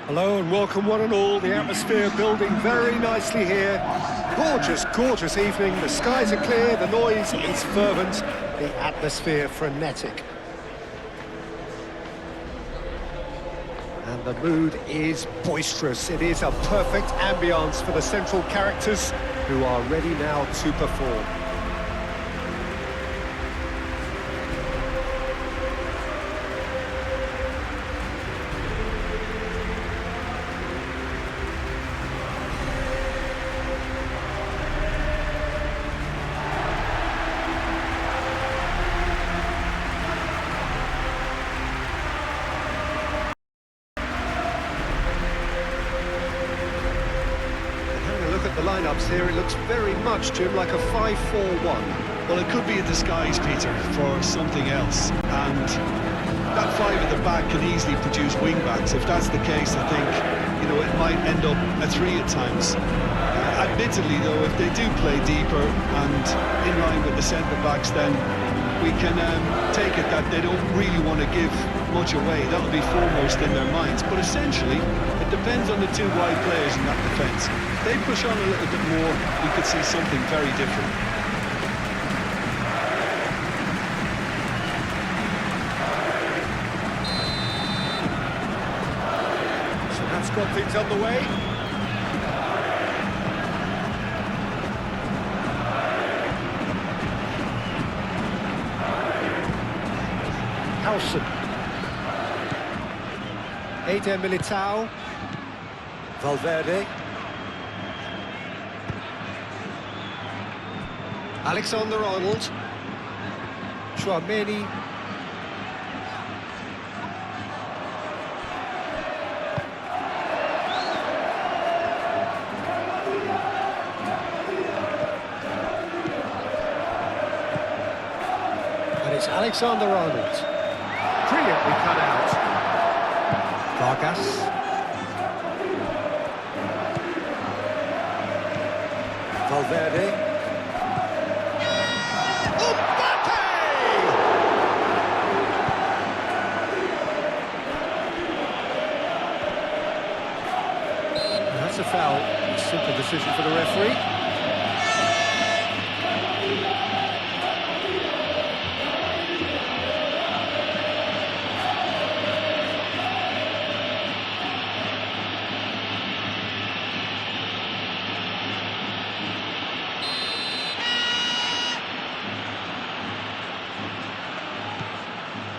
Hello and welcome one and all. The atmosphere building very nicely here. Gorgeous, gorgeous evening. The skies are clear, the noise is fervent, the atmosphere frenetic. And the mood is boisterous. It is a perfect ambience for the central characters who are ready now to perform. The lineups here, it looks very much, Jim, like a 5-4-1. Well, it could be a disguise, Peter, for something else. And that five at the back can easily produce wing-backs. If that's the case, I think, it might end up a three at times. Admittedly, though, if they do play deeper and in line with the centre-backs, then we can take it that they don't really want to give much away. That'll be foremost in their minds. But essentially, it depends on the two wide players in that defence. If they push on a little bit more, we could see something very different. So that's got things underway. Eder Militao, Valverde, Alexander-Arnold, Chouameni, and it's Alexander-Arnold. Brilliantly cut out. Vargas. Valverde. Mbappe! That's a foul. A simple decision for the referee.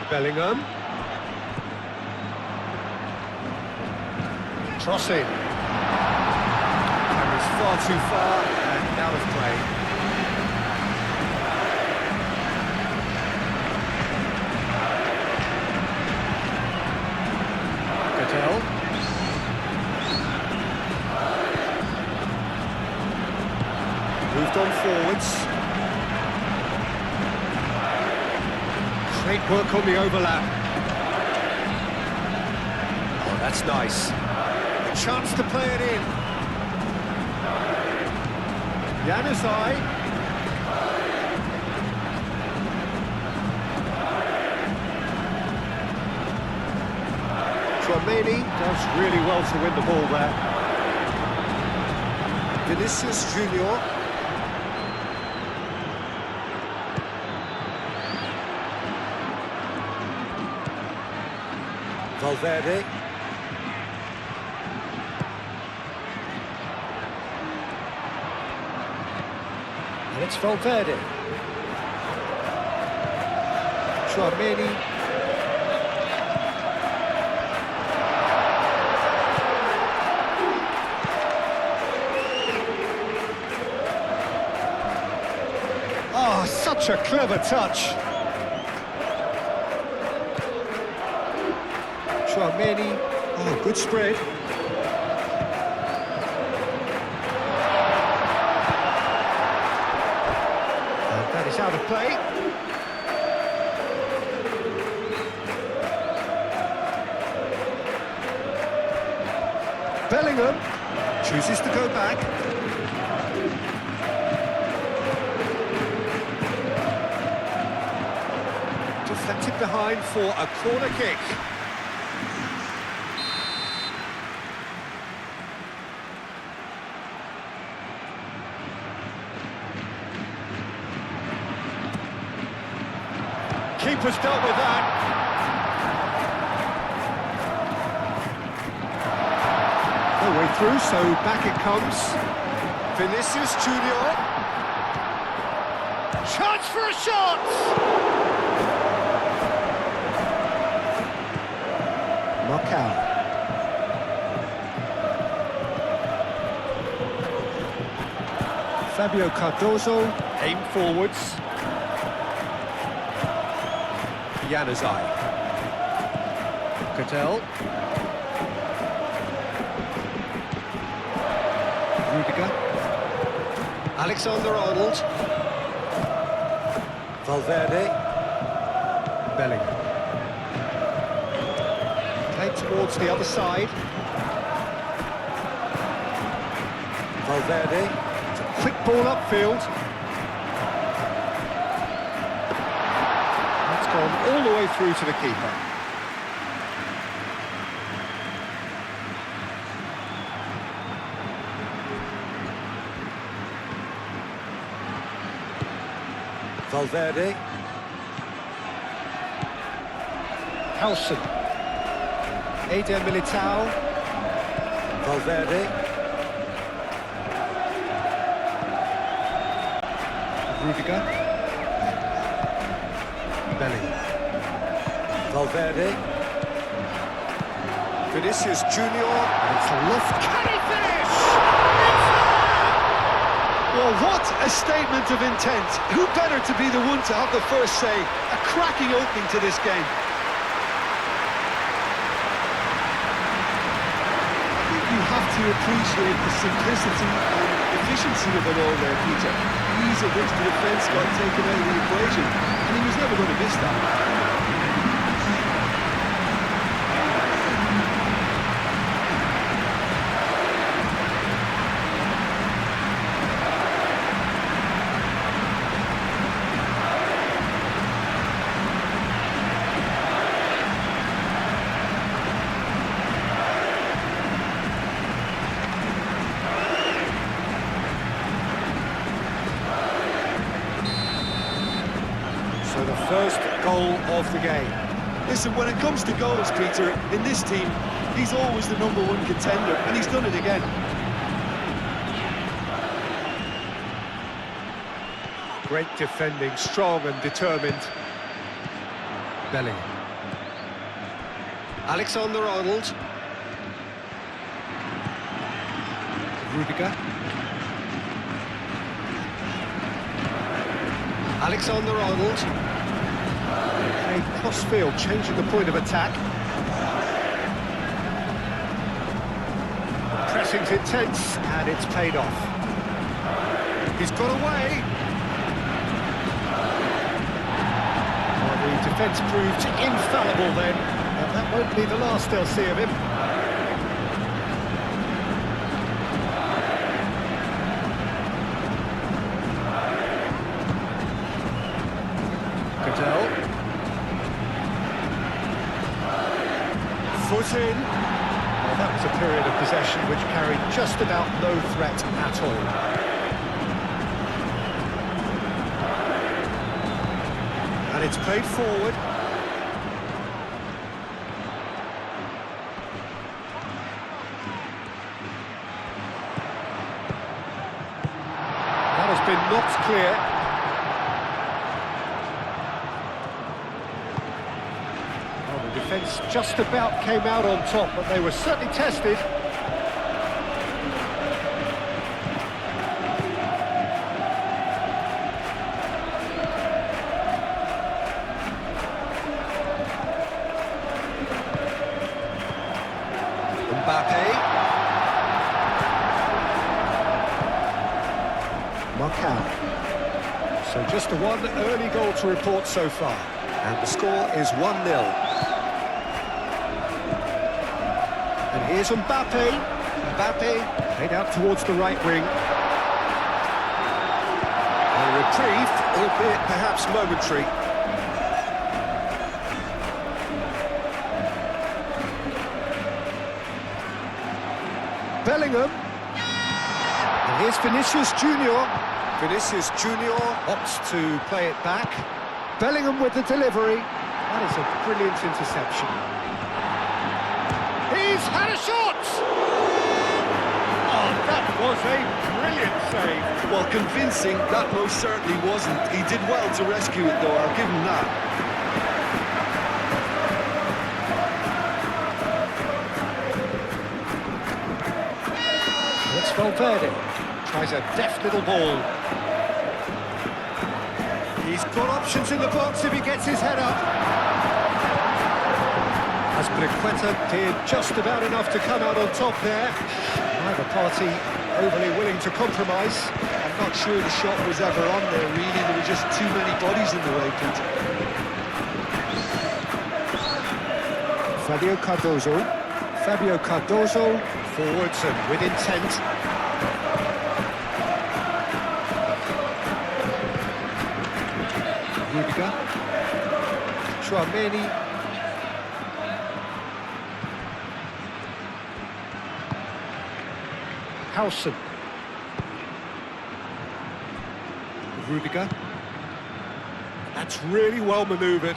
Bellingham. Crossing. Carries far too far and out of play. Cattell. Moved on forwards. Great work on the overlap. Oh, that's nice. A chance to play it in. Januzaj. Chouameni does really well to win the ball there. Vinicius Junior. Valverde. And it's Valverde. Chouameni. Oh, such a clever touch. Chouameni. Oh, good spread. And that is out of play. Bellingham chooses to go back. Deflected behind for a corner kick. keeper's dealt with that. No way through, so back it comes. Vinicius Junior. Chance for a shot! Marcao. Fabio Cardozo, aim forwards. Januzaj. Cattell. Rudiger. Alexander-Arnold. Valverde. Bellingham. Played towards the other side. Valverde. It's a quick ball upfield. That's gone all the way through to the keeper. Valverde. Howson. Eder Militao. Valverde. Rudiger. Bellingham. Valverde. Vinicius Junior. And it's a left. Can he finish? Well, what a statement of intent. Who better to be the one to have the first say? A cracking opening to this game. I think you have to appreciate the simplicity and efficiency of it all there, Peter. Ease at which the defence got taken out of the equation, and he was never going to miss that. So the first goal of the game. Listen, when it comes to goals, Peter, in this team, he's always the #1 contender, and he's done it again. Great defending, strong and determined. Bellingham. Alexander-Arnold. Rudiger. Alexander-Arnold. Played cross-field, changing the point of attack. The pressing's intense, and it's paid off. He's got away. Well, the defence proved infallible then, and that won't be the last they'll see of him. Foot in. Well, that was a period of possession which carried just about no threat at all. And it's played forward. That has been knocked clear. Defence just about came out on top, but they were certainly tested. Mbappe. Marcao. So just the one early goal to report so far. And the score is 1-0. And here's Mbappe. Mbappe played out towards the right wing. A reprieve, albeit perhaps momentary. Bellingham. And here's Vinicius Junior. Vinicius Junior opts to play it back. Bellingham with the delivery. That is a brilliant interception. He's had a shot! Oh, that was a brilliant save. Well, convincing, that most certainly wasn't. He did well to rescue it, though, I'll give him that. It's Valverde. Tries a deft little ball. He's got options in the box if he gets his head up. Azpilicueta did just about enough to come out on top there. Neither party overly willing to compromise. I'm not sure the shot was ever on there, really. There were just too many bodies in the way, Peter. Fabio Cardozo, forwards and with intent. Rudiger. Tchouaméni. Howson. Rudiger. That's really well manoeuvred.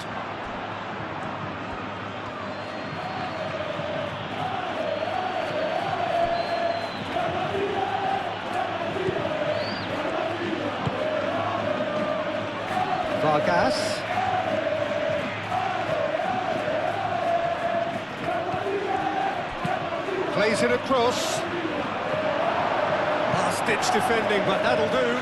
Vargas. Plays it across. Last-ditch defending, but that'll do.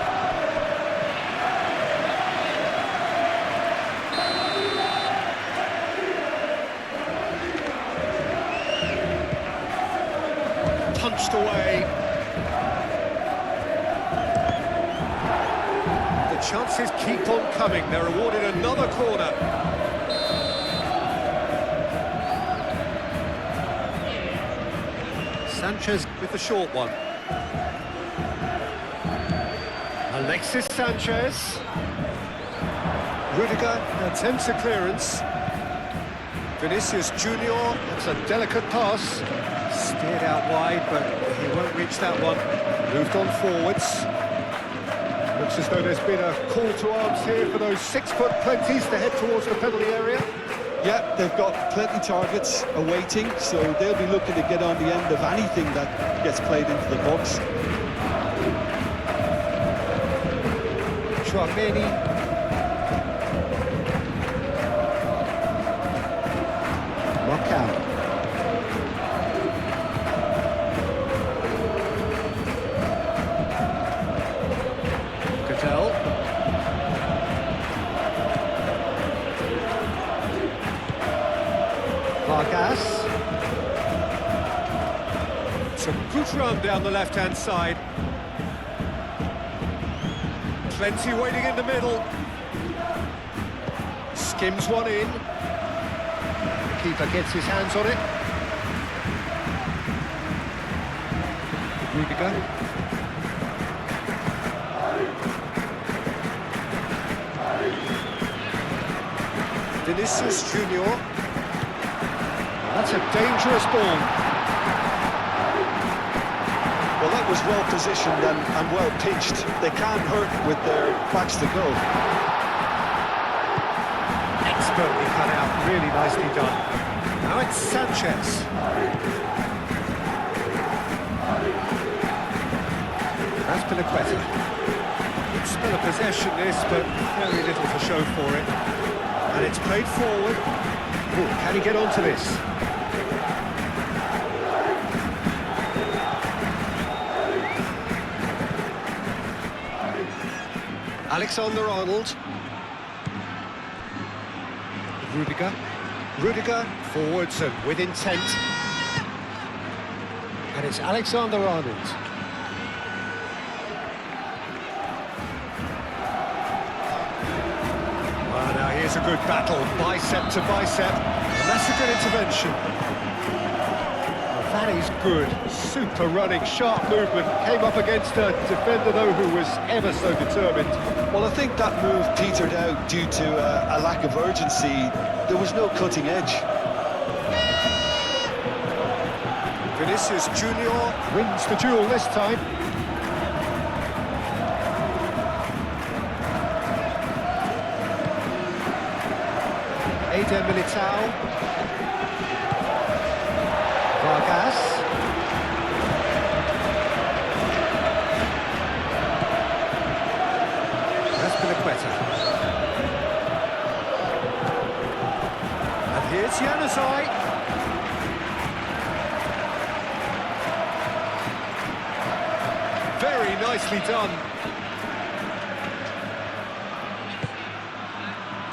Punched away. The chances keep on coming. They're awarded another corner. Sanchez with the short one. Alexis Sanchez. Rudiger attempts a clearance. Vinicius Junior, that's a delicate pass. Steered out wide, but he won't reach that one. Moved on forwards. Looks as though there's been a call to arms here for those 6-foot plenties to head towards the penalty area. Yeah, they've got plenty targets awaiting, so they'll be looking to get on the end of anything that gets played into the box. Tchouaméni. Knockout. Cattell. Vargas. It's a good run down the left-hand side. Plenty waiting in the middle. Skims one in. The keeper gets his hands on it. Rudiger. Vinicius Junior. That's a dangerous ball. Well, that was well positioned and well pitched. They can't hurt with their backs to go. Expertly cut out, really nicely done. Now it's Sanchez. Azpilicueta. It's still a possession this, but very little to show for it. And it's played forward. Ooh, can he get onto this? Alexander-Arnold. Rudiger. Rudiger, forwards and with intent. And it's Alexander-Arnold. Well, now here's a good battle, bicep to bicep. And that's a good intervention. That is good, super running, sharp movement. Came up against a defender, though, who was ever so determined. Well, I think that move petered out due to a lack of urgency. There was no cutting edge. Vinicius Junior wins the duel this time. Eder Militao. Vargas. Azpilicueta. And here's Januzaj. Very nicely done.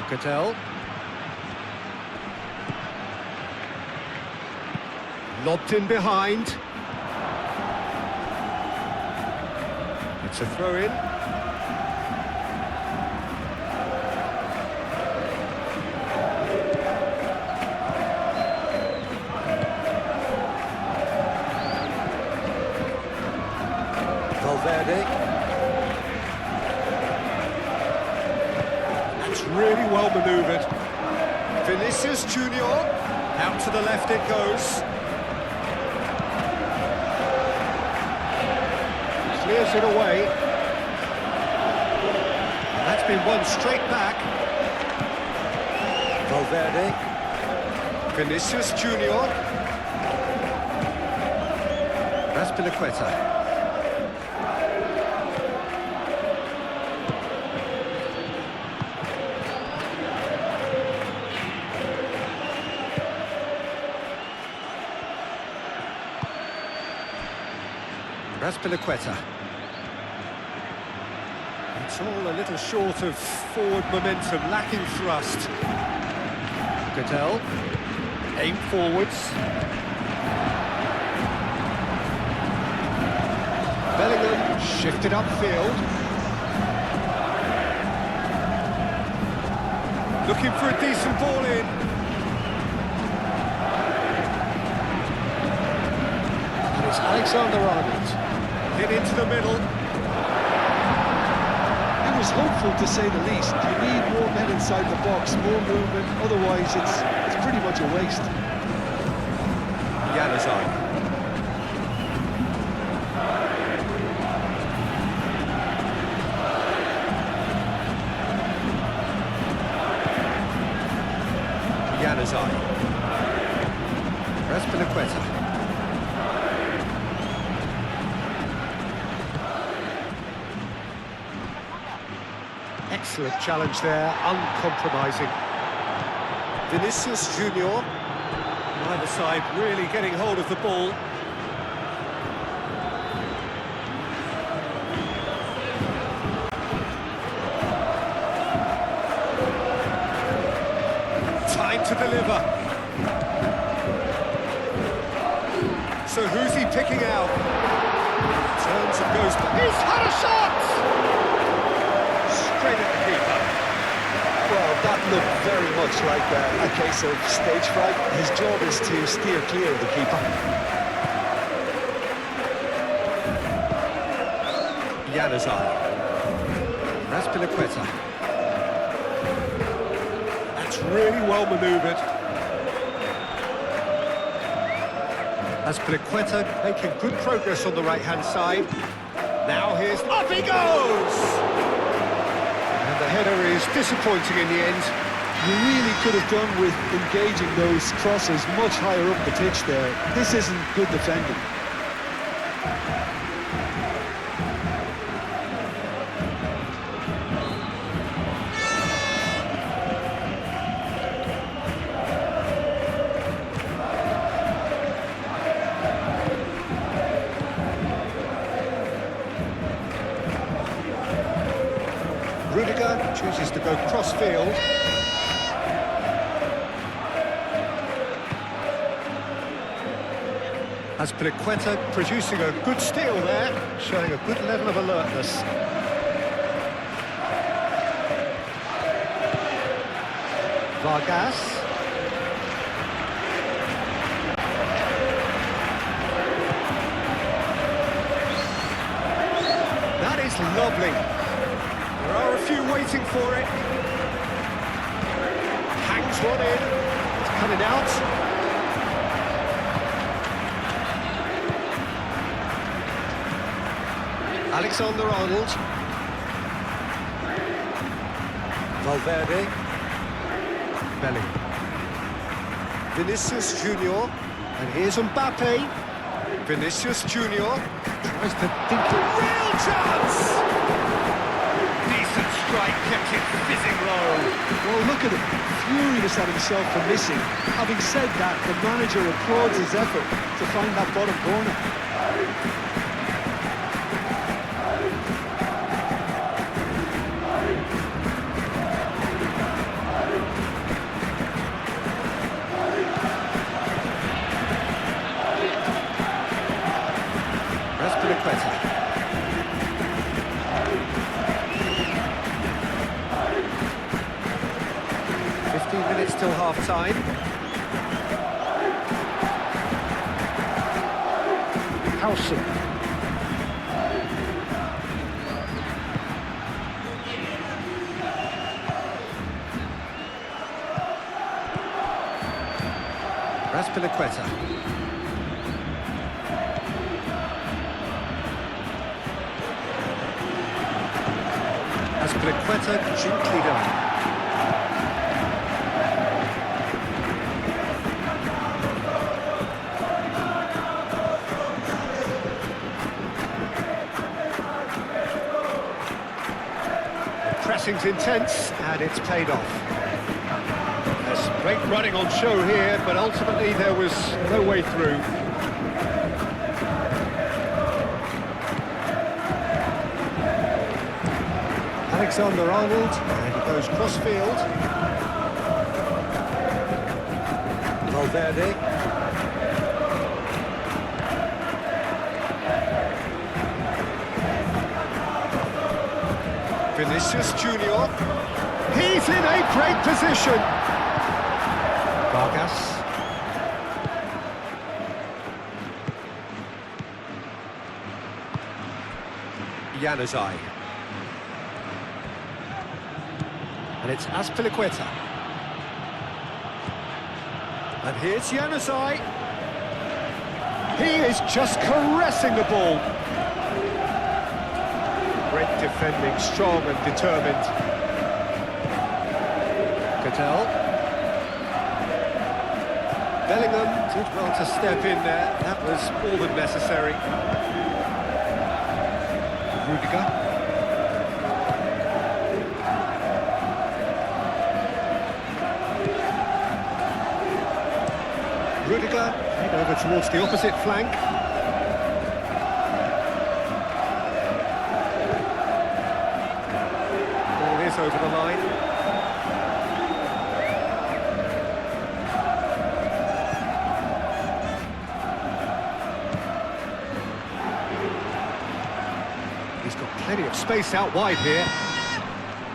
Cattell. Lobbed in behind. It's a throw-in. Valverde. That's really well manoeuvred. Vinicius Junior. Out to the left it goes. Clears it away. That's been won straight back. Valverde. Vinicius Junior. Azpilicueta. Azpilicueta. It's all a little short of forward momentum, lacking thrust. Cattell. Aim forwards. Bellingham shifted upfield. Looking for a decent ball in. And it's Alexander-Arnold. Hit into the middle. It was hopeful, to say the least. You need more men inside the box, more movement, otherwise it's pretty much a waste. Januzaj. Januzaj. Azpilicueta. Excellent challenge there, uncompromising. Vinicius Junior. Either side really getting hold of the ball. Time to deliver. So who's he picking out? Turns and goes. He's had a shot! Straight at the keeper. Well, that looked very much like a case of stage fright. His job is to steer clear of the keeper. Januzaj. Azpilicueta. That's really well manoeuvred. Azpilicueta making good progress on the right-hand side. Now here's... Up he goes! And the header is disappointing in the end. You really could have done with engaging those crosses much higher up the pitch there. This isn't good defending. Rudiger chooses to go cross-field. Azpilicueta producing a good steal there, showing a good level of alertness. Vargas. That is lovely. There are a few waiting for it. Hangs one in. It's coming out. Alexander-Arnold. Valverde. Bellingham. Vinicius Junior, and here's Mbappe. Vinicius Junior tries to think it. Real chance! Decent strike, kept it fizzing low. Well, look at him, furious at himself for missing. Having said that, the manager applauds his effort to find that bottom corner. Better. 15 minutes till half-time. Howson. Raspilicueta. Raspilicueta gently done. Pressing's intense, and it's paid off. There's great running on show here, but ultimately there was no way through. Alexander-Arnold, and he goes cross-field. Valverde. Vinicius Junior. He's in a great position. Vargas. Januzaj. And it's Azpilicueta. And here's Januzaj. He is just caressing the ball. Great defending, strong and determined. Cattell. Bellingham did well to step in there. That was more than necessary. Rudiger. Rudiger, head over towards the opposite flank. Ball is over the line. He's got plenty of space out wide here.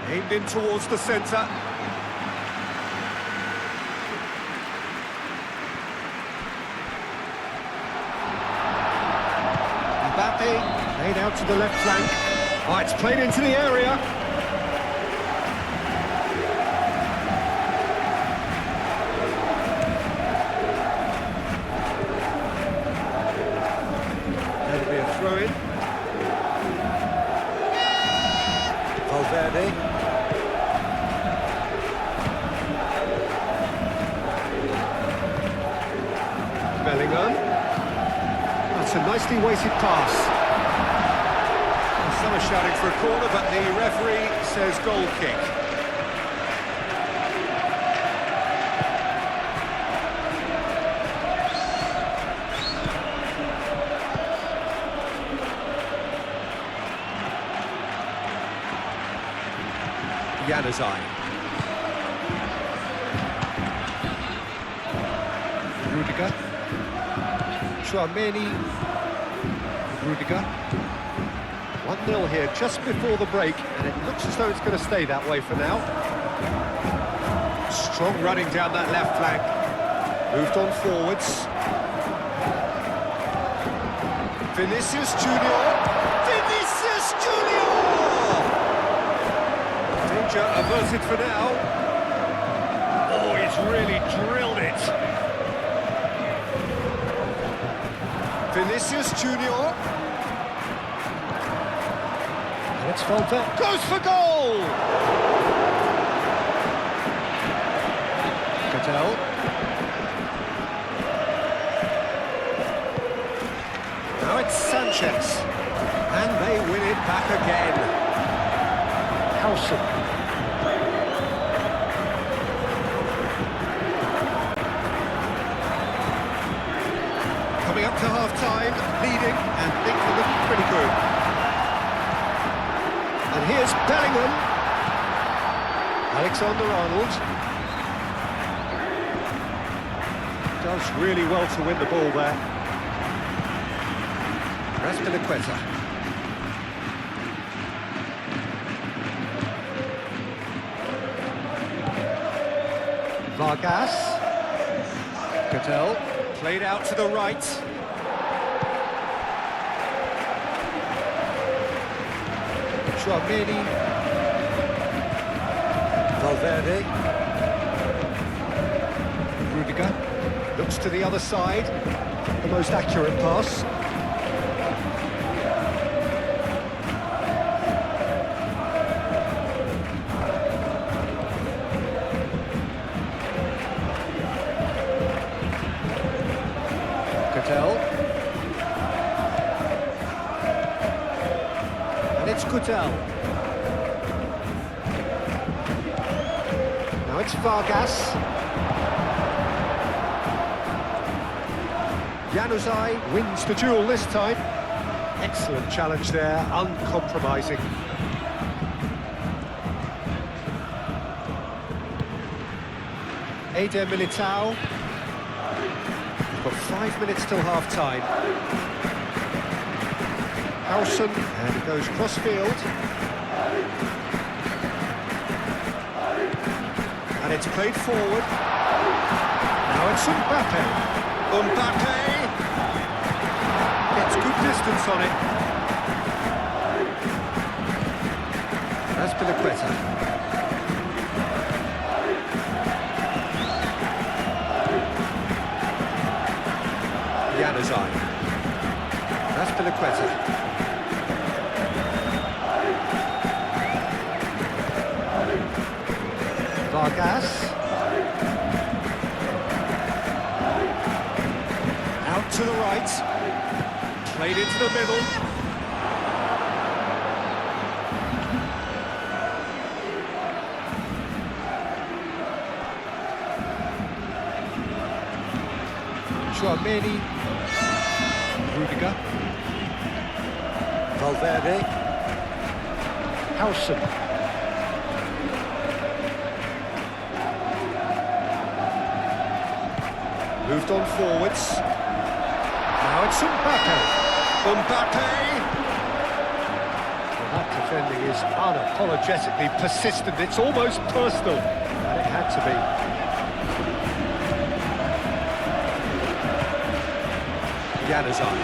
Aimed in towards the centre. Mbappe, played out to the left flank. Oh, it's played into the area. That'll be a throw-in. Valverde. Bellingham. That's a nicely weighted pass. Some are shouting for a corner, but the referee says goal kick. Januzaj. Rudiger. Tchouaméni. Rudiger. 1-0 here just before the break, and it looks as though it's going to stay that way for now. Strong running down that left flank. Moved on forwards. Vinicius Junior. Vinicius Junior! Danger averted for now. Oh, he's really drilled it. Vinicius Junior. It's Volta. Goes for goal! Cattell. Sanchez. And they win it back again. Howson. Coming up to half-time, leading, and things are looking pretty good. And here's Bellingham. Alexander-Arnold. Does really well to win the ball there. Raspinaqueta. Vargas. Cattell. Played out to the right. Tchouaméni. Valverde. Rudiger. Looks to the other side. The most accurate pass. Cattell. And it's Cattell. Now it's Vargas. Januzaj wins the duel this time. Excellent challenge there, uncompromising. Eder Militao. We've got 5 minutes till half-time. Howson, and it goes cross-field. And it's played forward. Now it's Mbappe. Mbappe gets good distance on it. Raspinaqueta. Januzaj. Raspinaqueta. Vargas. Out to the right. Played into the middle. Tchouaméni. Rudiger. Valverde. Howson. Moved on forwards. Now it's Mbappe. Mbappe! Well, that defending is unapologetically persistent. It's almost personal. And it had to be. Januzaj.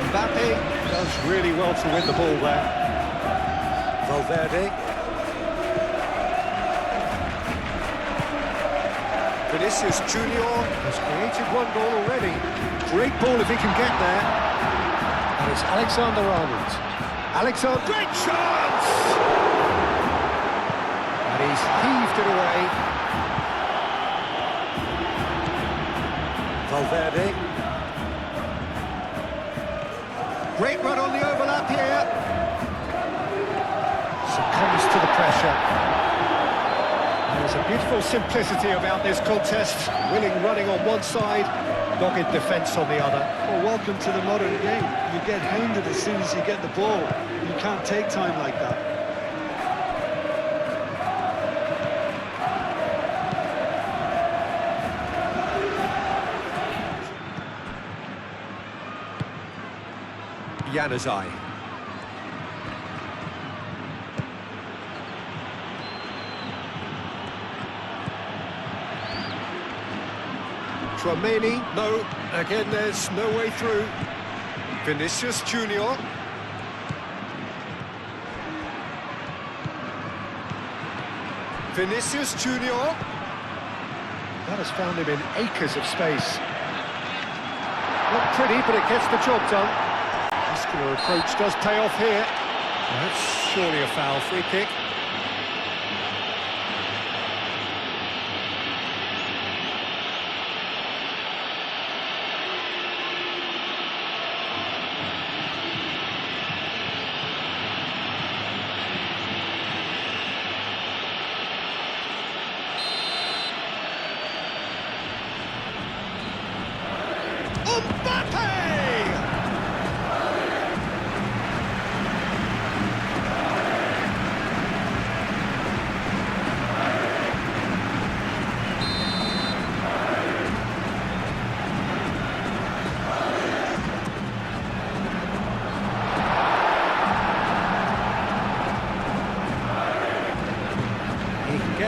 Mbappe does really well to win the ball there. Valverde. Vinicius Junior has created one goal already. Great ball if he can get there. And it's Alexander-Arnold. Alexander, great chance! And he's heaved it away. Valverde. Great run on the overlap here. Succumbs to the pressure. There's a beautiful simplicity about this contest. Willing running on one side, dogged defence on the other. Well, welcome to the modern game. You get hounded as soon as you get the ball. You can't take time like that. Januzaj. Tchouaméni, no, again there's no way through. Vinicius Junior. Vinicius Junior. That has found him in acres of space. Not pretty, but it gets the job done. Muscular approach does pay off here. That's surely a foul, free kick.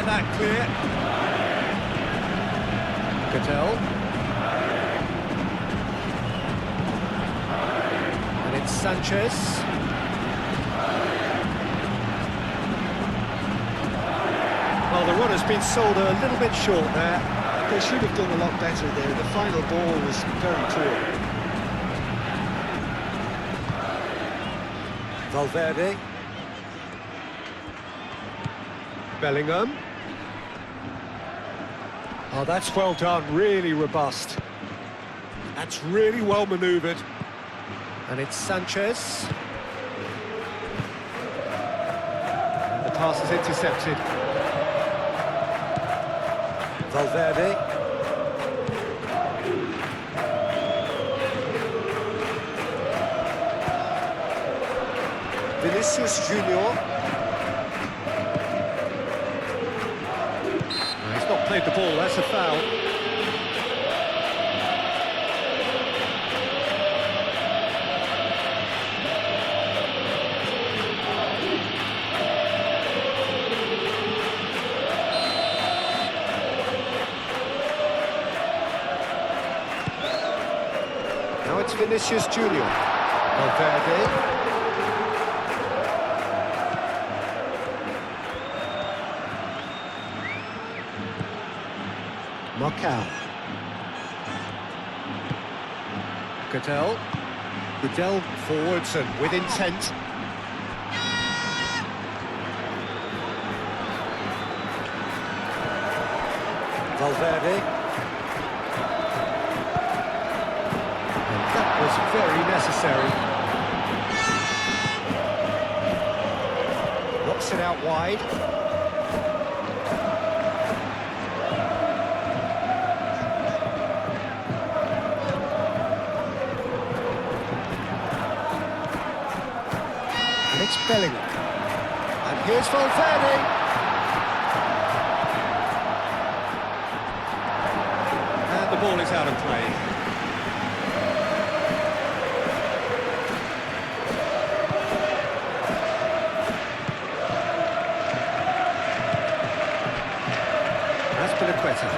get that clear. Cattell. And it's Sanchez. Well, the run has been sold a little bit short there. They should have done a lot better there. The final ball was very poor. Valverde. Bellingham. Oh, that's well done, really robust. That's really well manoeuvred. And it's Sanchez. And the pass is intercepted. Valverde. Vinicius Junior. He's not played the ball, that's a foul. Now it's Vinicius Junior. Valverde. Marcao. Cattell. Cattell forwards and with intent. Valverde. And that was very necessary. Knocks it out wide. And it's Bellingham. And here's Valverde. And the ball is out of play. Azpilicueta.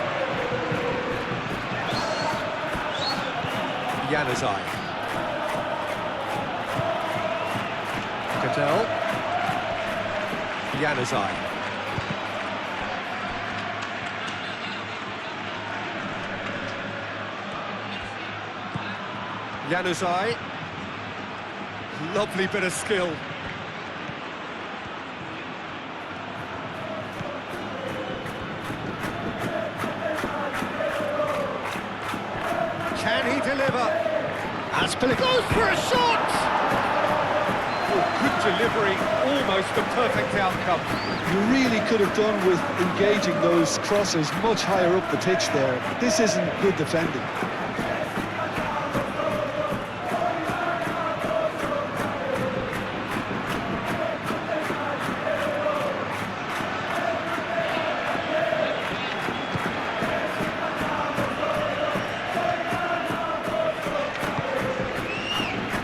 Januzaj. Cattell. Januzaj. Januzaj. Lovely bit of skill. Can he deliver? Azpilicueta goes for a shot! Good delivery, almost the perfect outcome. You really could have done with engaging those crossers much higher up the pitch there. This isn't good defending.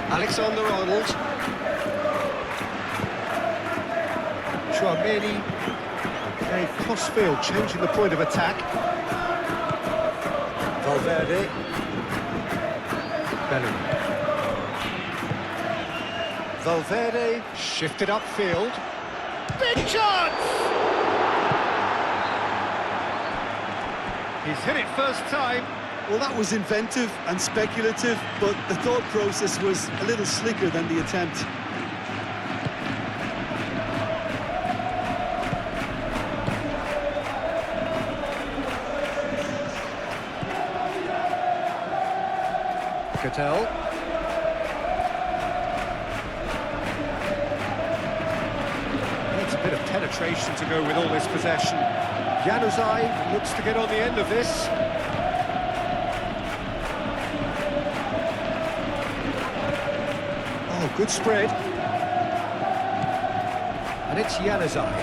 Alexander-Arnold. Chouameni, very cross-field, changing the point of attack. Valverde. Bellingham. Valverde, shifted upfield. Big chance! He's hit it first time. Well, that was inventive and speculative, but the thought process was a little slicker than the attempt. Cattell. Needs a bit of penetration to go with all this possession. Januzaj looks to get on the end of this. Oh, good spread. And it's Januzaj.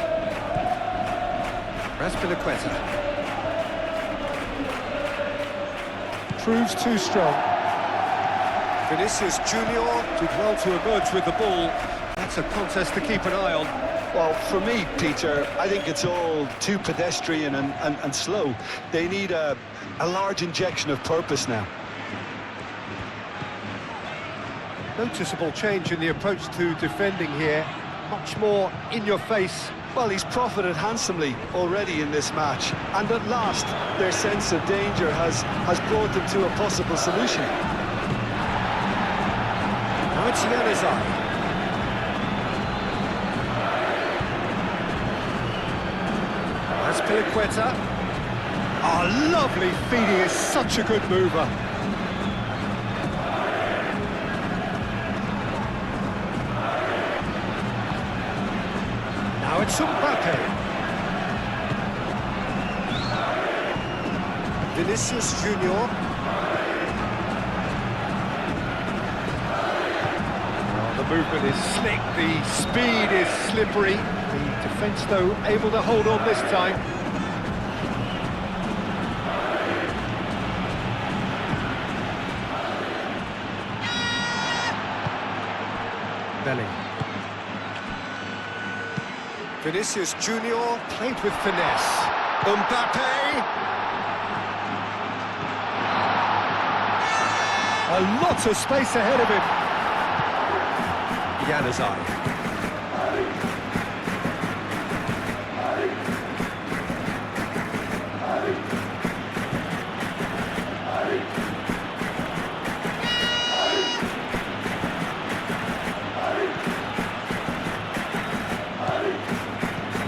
Azpilicueta. Proves too strong. Vinicius Junior did well to emerge with the ball. That's a contest to keep an eye on. Well, for me, Peter, I think it's all too pedestrian and slow. They need a large injection of purpose now. Noticeable change in the approach to defending here. Much more in your face. Well, he's profited handsomely already in this match, and at last their sense of danger has brought them to a possible solution. Now it's Januzaj. That's Piliqueta. Oh, lovely feed, he is such a good mover. Now it's Mbappe. Vinicius Junior. Oh, the movement is slick, the speed is slippery. The defence, though, able to hold on this time. Belly. Vinicius Junior played with finesse. Mbappe! A lot of space ahead of him. Januzaj.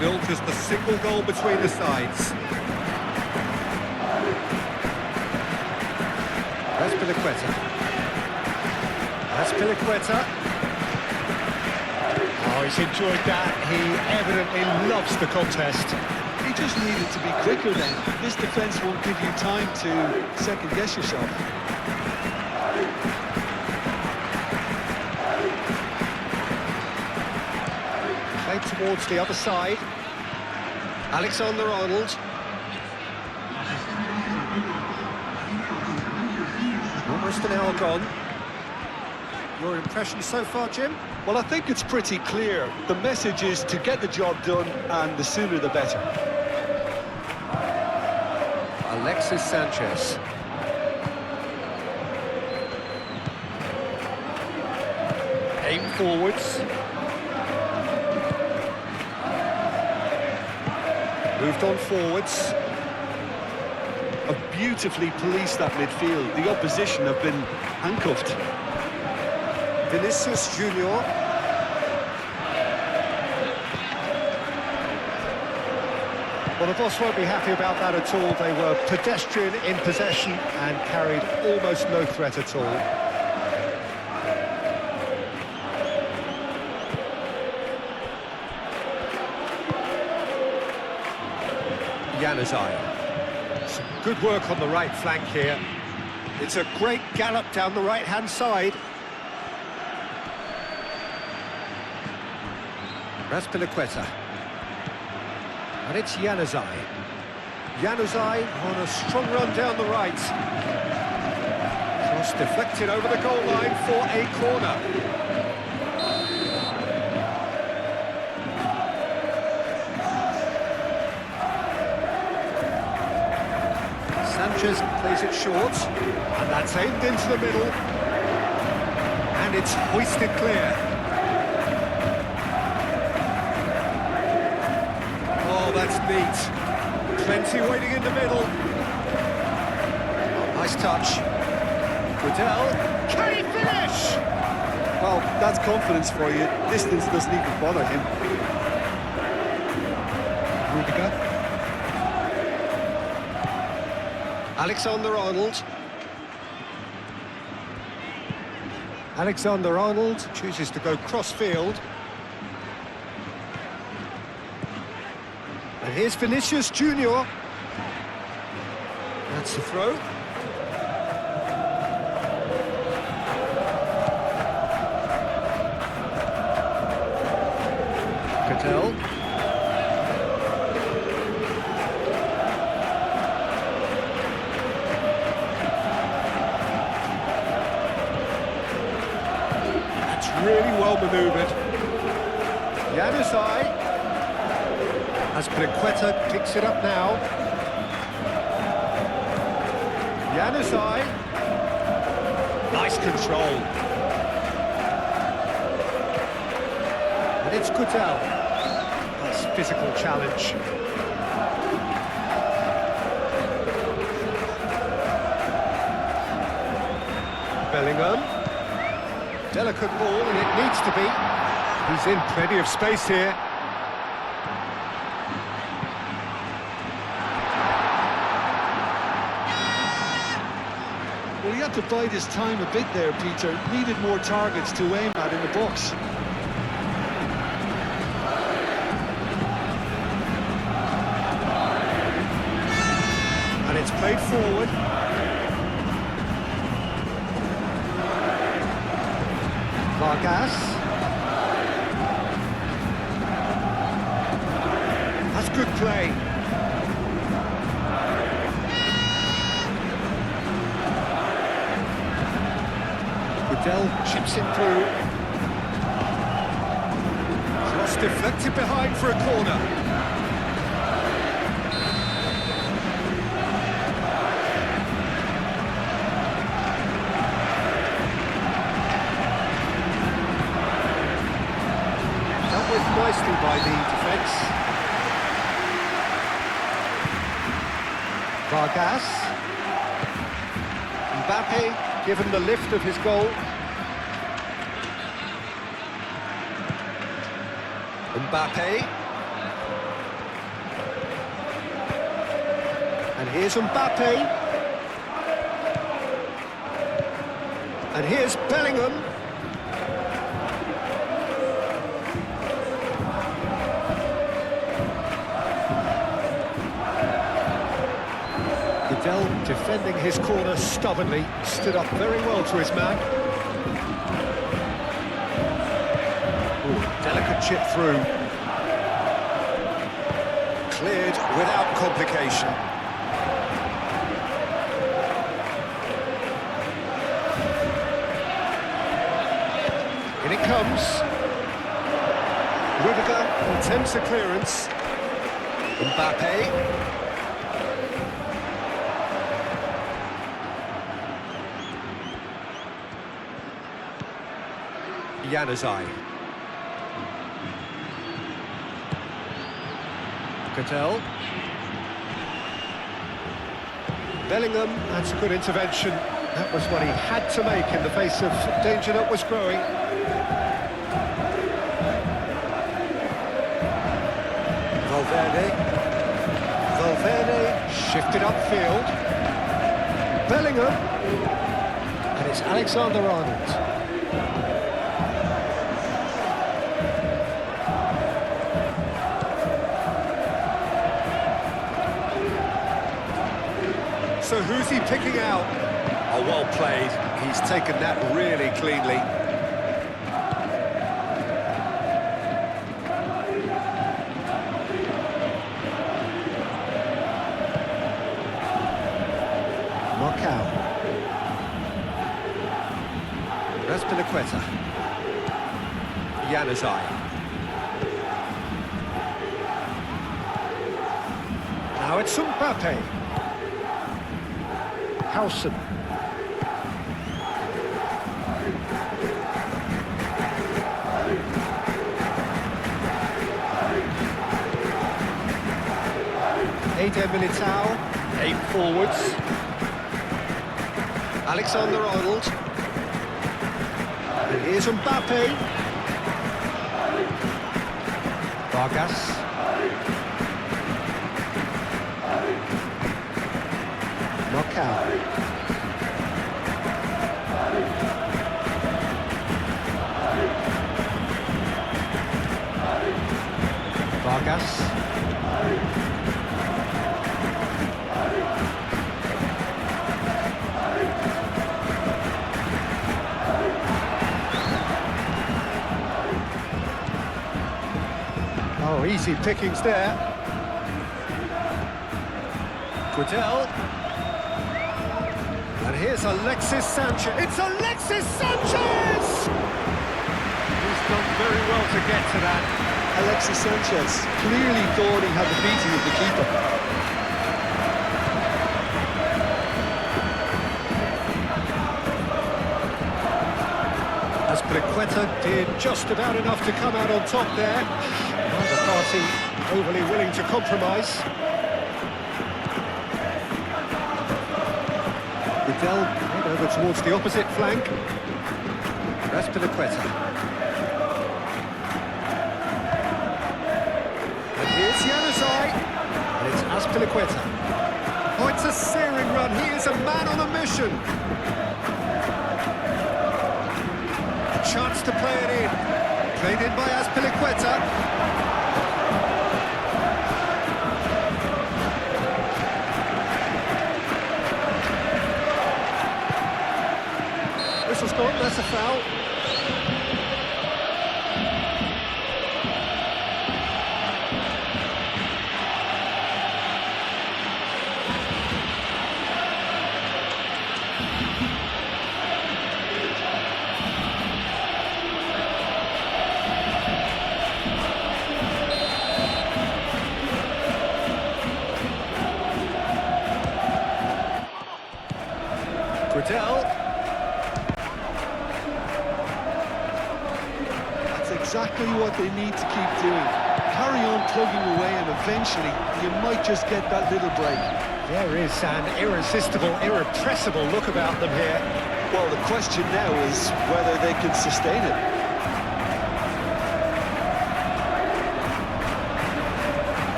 Built just a single goal between the sides. That's Piliqueta. That's Piliqueta. Oh, he's enjoyed that. He evidently loves the contest. He just needed to be quicker then. This defence won't give you time to second-guess yourself. Played towards the other side. Alexander-Arnold. Almost an hour gone. Your impression so far, Jim? Well, I think it's pretty clear. The message is to get the job done, and the sooner the better. Alexis Sanchez. Aim forwards. Moved on forwards. Have beautifully policed that midfield. The opposition have been handcuffed. Vinicius Junior. Well, the boss won't be happy about that at all. They were pedestrian in possession and carried almost no threat at all. Januzaj. Some good work on the right flank here. It's a great gallop down the right-hand side. That's Piliqueta. And it's Januzaj. Januzaj on a strong run down the right. Cross deflected over the goal line for a corner. Sanchez plays it short, and that's aimed into the middle, and it's hoisted clear. Oh, that's neat. Plenty waiting in the middle. Oh, nice touch. Goodell, can he finish? Well, that's confidence for you. Distance doesn't even bother him. Rudiger. Alexander-Arnold. Alexander-Arnold chooses to go cross-field. And here's Vinicius Junior. That's the throw. Cattell. Really well manoeuvred. Januzaj. As Briqueta picks it up now. Januzaj. Nice control. And it's Kutel. That's physical challenge. Bellingham. Delicate ball, and it needs to be. He's in plenty of space here. Well, he had to bide his time a bit there, Peter. Needed more targets to aim at in the box. And it's played forward. Vargas. That's good play. Kutel chips it through. Cross deflected behind for a corner. Nicely by the defence. Vargas. Mbappe given the lift of his goal. Mbappe. And here's Mbappe. And here's Bellingham. Defending his corner stubbornly, stood up very well to his man. Ooh, delicate chip through. Cleared without complication. In it comes. Rudiger attempts the clearance. Mbappe. Januzaj. Kutel. Bellingham, that's a good intervention. That was what he had to make in the face of danger that was growing. Valverde shifted upfield. Bellingham. And it's Alexander-Arnold. So who's he picking out? Oh, well played. He's taken that really cleanly. Knockout. That's Briqueta. Januzaj. Now it's Mbappe. Howson. Eder Militao, 8 forwards. Alexander-Arnold. And here's Mbappe. Vargas. Knockout. Vargas. Oh, easy pickings there. Kutel. And here's Alexis Sanchez. It's Alexis Sanchez! He's done very well to get to that. Alexis Sanchez clearly thought he had the beating of the keeper. Azpilicueta did just about enough to come out on top there. Neither party overly willing to compromise. Vidal made over towards the opposite flank. Azpilicueta. And here's Januzaj. And it's Azpilicueta. Oh, it's a searing run. He is a man on a mission. Chance to play it in. Played in by Azpilicueta. Whistle's gone, that's a foul. That's exactly what they need to keep doing. Carry on plugging away and eventually you might just get that little break. There is an irresistible, irrepressible look about them here. Well, the question now is whether they can sustain it.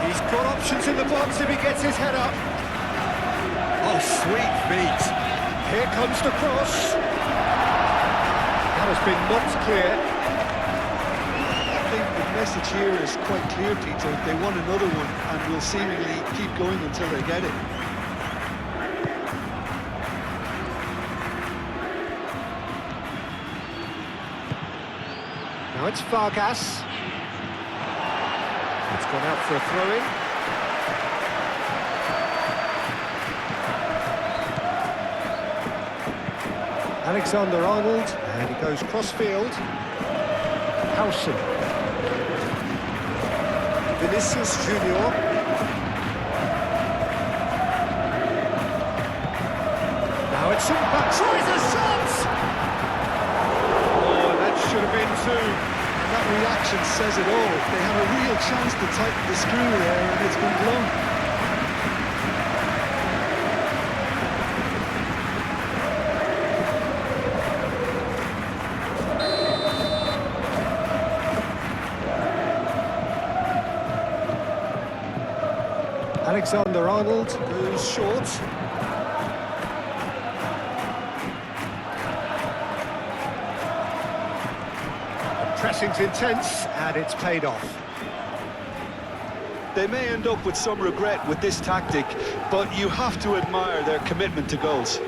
He's got options in the box if he gets his head up. Oh, sweet feet. Here comes the cross. That has been knocked clear. I think the message here is quite clear, Peter. They want another one and will seemingly keep going until they get it. Now it's Vargas. It's gone out for a throw-in. Alexander-Arnold, and he goes cross-field. Howson. Vinicius Junior. Now it's Umpa, tries a shot! Oh, that should have been two. And that reaction says it all. They had a real chance to tighten the screw there and it's been blown. Alexander-Arnold goes short. The pressing's intense, and it's paid off. They may end up with some regret with this tactic, but you have to admire their commitment to goals.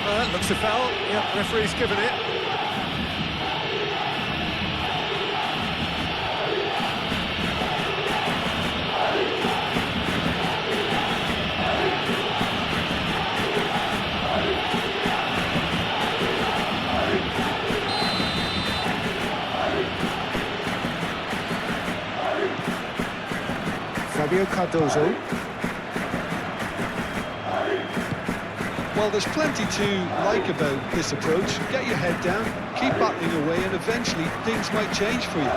Well, that looks a foul. Yep, referee's given it. Fabio Cardozo. Well, there's plenty to like about this approach. Get your head down, keep battling away, and eventually things might change for you.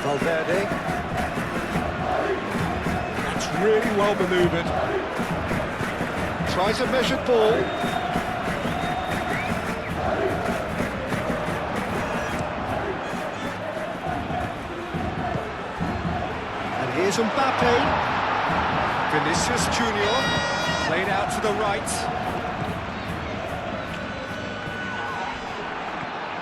Valverde. That's really well manoeuvred. Tries a measured ball. Here's Mbappe. Vinicius Junior. Played out to the right.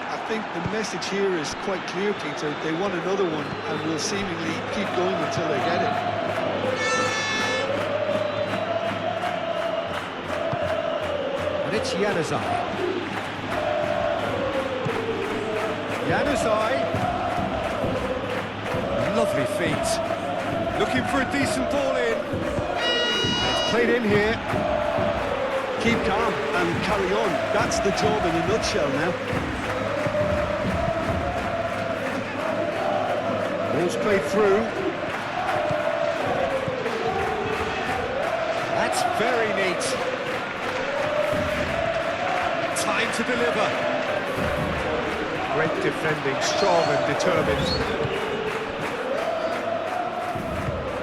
I think the message here is quite clear, Peter. They want another one and will seemingly keep going until they get it. And it's Januzaj. Januzaj. Lovely feet. Looking for a decent ball in. It's played in here. Keep calm and carry on. That's the job in a nutshell now. Ball's played through. That's very neat. Time to deliver. Great defending, strong and determined.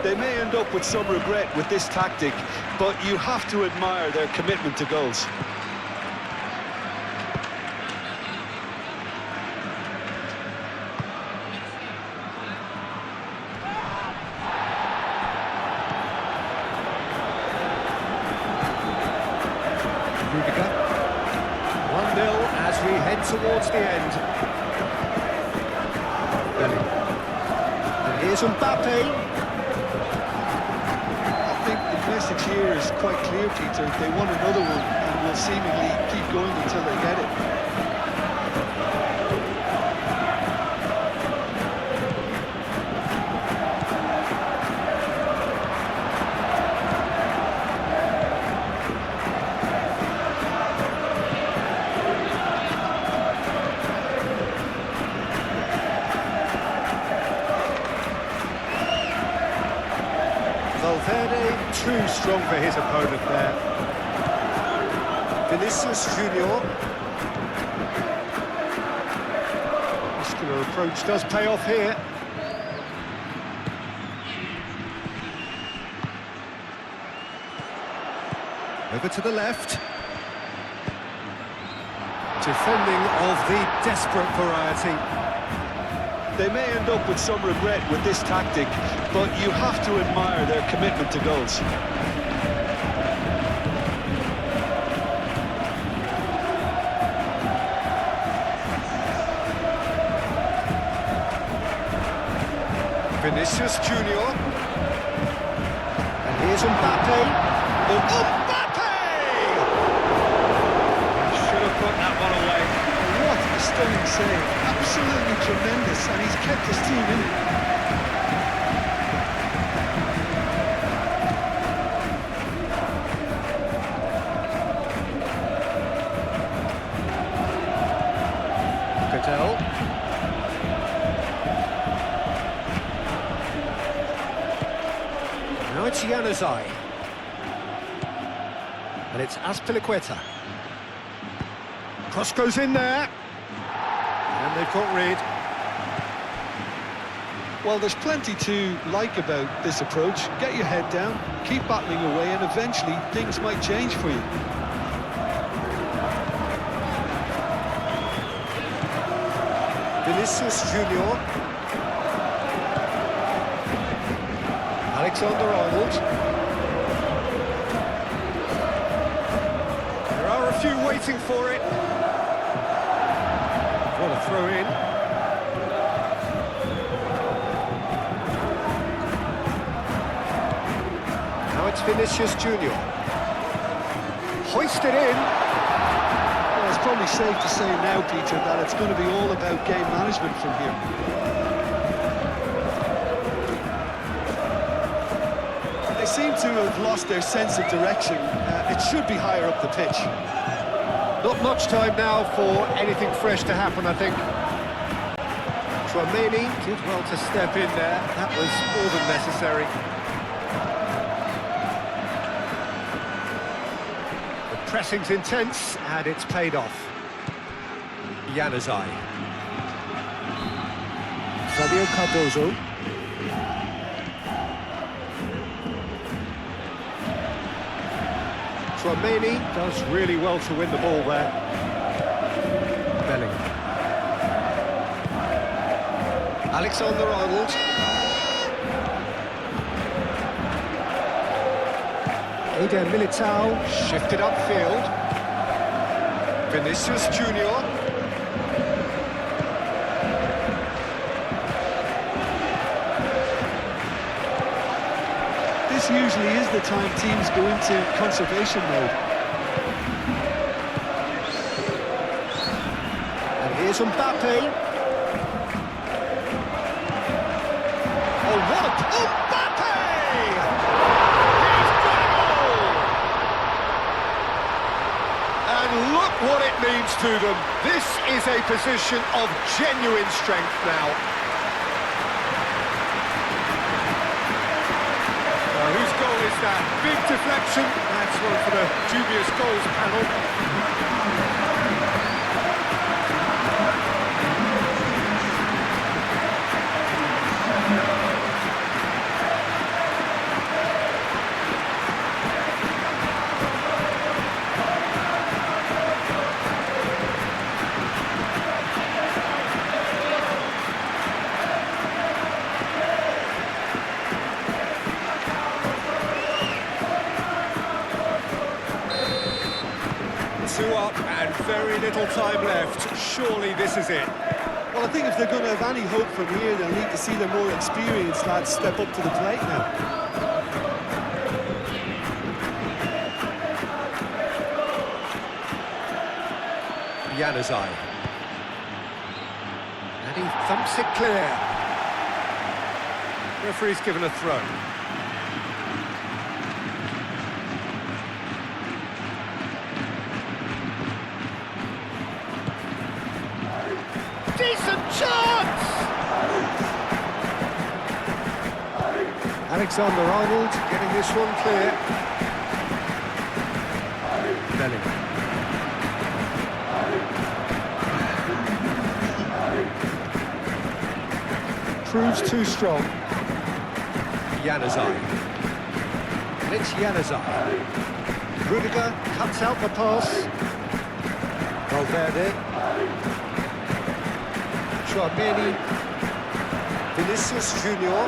They may end up with some regret with this tactic, but you have to admire their commitment to goals. Rudiger. 1-0 as we head towards the end. Belly. And here's Mbappe. The message here is quite clear, Peter. They want another one and will seemingly keep going until they get it. Valverde too strong for his opponent there. Vinicius Junior. Muscular approach does pay off here. Over to the left. Defending of the desperate variety. They may end up with some regret with this tactic, but you have to admire their commitment to goals. Vinicius Junior. And here's Mbappe. Oh, Mbappe! Should have put that one away. What a stunning save. Absolutely tremendous, and he's kept his team in it. Cattell. Now it's Januzaj. And it's Azpilicueta. Cross goes in there. And they've got rid. Well, there's plenty to like about this approach. Get your head down, keep battling away, and eventually things might change for you. Vinicius Junior. Alexander-Arnold. There are a few waiting for it. What a throw in. Now it's Vinicius Junior. Hoisted in. Well, it's probably safe to say now, Peter, that it's going to be all about game management from here. They seem to have lost their sense of direction. It should be higher up the pitch. Not much time now for anything fresh to happen, I think. Tchouaméni did well to step in there. That was more than necessary. The pressing's intense, and it's paid off. Januzaj. Fabio Cardozo. Tchouaméni does really well to win the ball there. Belling. Alexander-Arnold. Eder Militao shifted upfield. Vinicius Junior. This usually is the time teams go into conservation mode. And here's Mbappe. Oh, what a... Mbappe! He's got it all! means to them. This is a position of genuine strength now. Whose goal is that? Big deflection. That's one for the dubious goals panel. Two up and very little time left. Surely this is it. Well, I think if they're going to have any hope from here, they'll need to see their more experienced lads step up to the plate now. Januzaj. And he thumps it clear. Referee's given a throw. Decent chance! Alexander-Arnold getting this one clear. Bellingham. Proves too strong. Januzaj. And it's Januzaj. Rudiger cuts out the pass. Valverde. Chouameni, Vinicius Junior,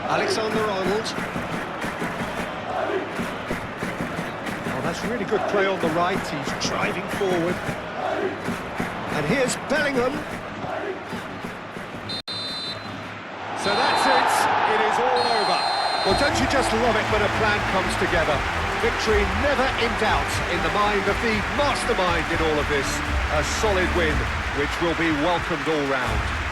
Alexander-Arnold. Oh, that's really good play on the right. He's driving forward. And here's Bellingham. So that's it. It is all over. Well, don't you just love it when a plan comes together? Victory never in doubt in the mind of the mastermind in all of this. A solid win, which will be welcomed all round.